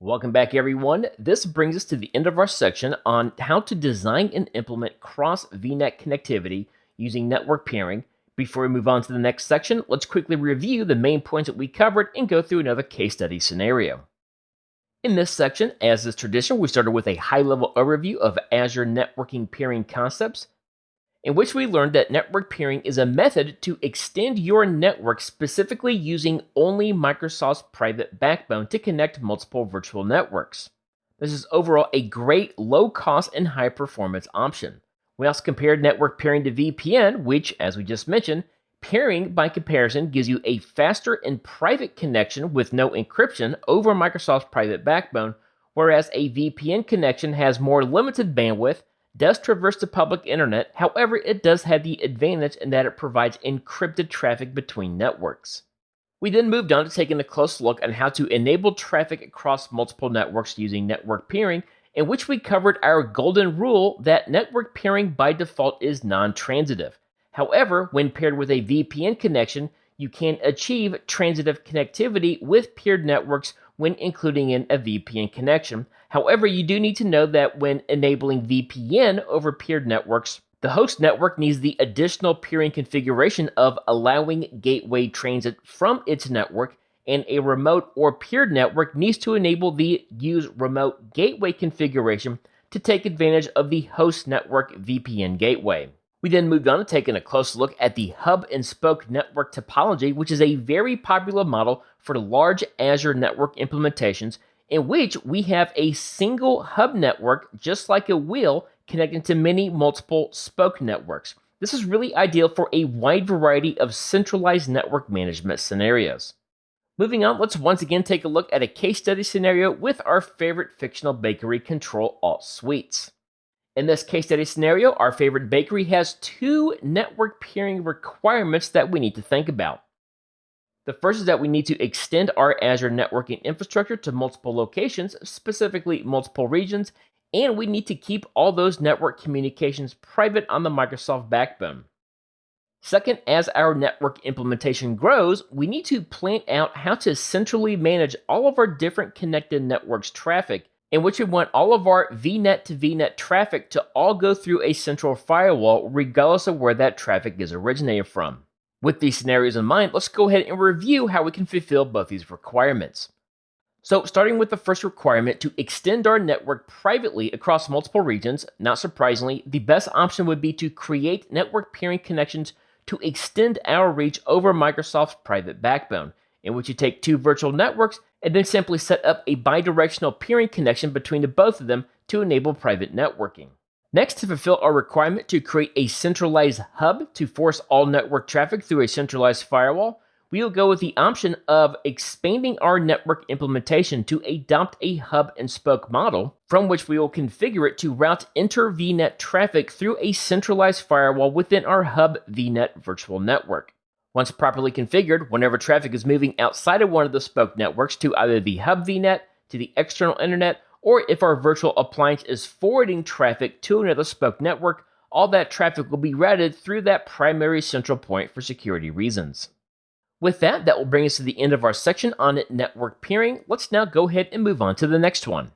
Welcome back, everyone. This brings us to the end of our section on how to design and implement cross VNet connectivity using network peering. Before we move on to the next section, let's quickly review the main points that we covered and go through another case study scenario. In this section, as is tradition, we started with a high-level overview of Azure networking peering concepts, in which we learned that network peering is a method to extend your network specifically using only Microsoft's private backbone to connect multiple virtual networks. This is overall a great low cost and high performance option. We also compared network peering to VPN, which, as we just mentioned, peering by comparison gives you a faster and private connection with no encryption over Microsoft's private backbone, whereas a VPN connection has more limited bandwidth, does traverse the public internet. However, it does have the advantage in that it provides encrypted traffic between networks. We then moved on to taking a close look at how to enable traffic across multiple networks using network peering, in which we covered our golden rule that network peering by default is non-transitive. However, when paired with a VPN connection, you can achieve transitive connectivity with peered networks when including in a VPN connection. However, you do need to know that when enabling VPN over peered networks, the host network needs the additional peering configuration of allowing gateway transit from its network, and a remote or peered network needs to enable the use remote gateway configuration to take advantage of the host network VPN gateway. We then moved on to taking a close look at the hub and spoke network topology, which is a very popular model for large Azure network implementations, in which we have a single hub network, just like a wheel, connecting to many multiple spoke networks. This is really ideal for a wide variety of centralized network management scenarios. Moving on, let's once again take a look at a case study scenario with our favorite fictional bakery Control-Alt Suites. In this case study scenario, our favorite bakery has two network peering requirements that we need to think about. The first is that we need to extend our Azure networking infrastructure to multiple locations, specifically multiple regions, and we need to keep all those network communications private on the Microsoft backbone. Second, as our network implementation grows, we need to plan out how to centrally manage all of our different connected networks traffic, in which we want all of our VNet to VNet traffic to all go through a central firewall, regardless of where that traffic is originated from. With these scenarios in mind, let's go ahead and review how we can fulfill both these requirements. So, starting with the first requirement to extend our network privately across multiple regions, not surprisingly, the best option would be to create network peering connections to extend our reach over Microsoft's private backbone, in which you take two virtual networks and then simply set up a bidirectional peering connection between the both of them to enable private networking. Next, to fulfill our requirement to create a centralized hub to force all network traffic through a centralized firewall, we will go with the option of expanding our network implementation to adopt a hub and spoke model, from which we will configure it to route inter-VNet traffic through a centralized firewall within our hub VNet virtual network. Once properly configured, whenever traffic is moving outside of one of the spoke networks to either the hub VNet, to the external internet, or if our virtual appliance is forwarding traffic to another spoke network, all that traffic will be routed through that primary central point for security reasons. With that will bring us to the end of our section on network peering. Let's now go ahead and move on to the next one.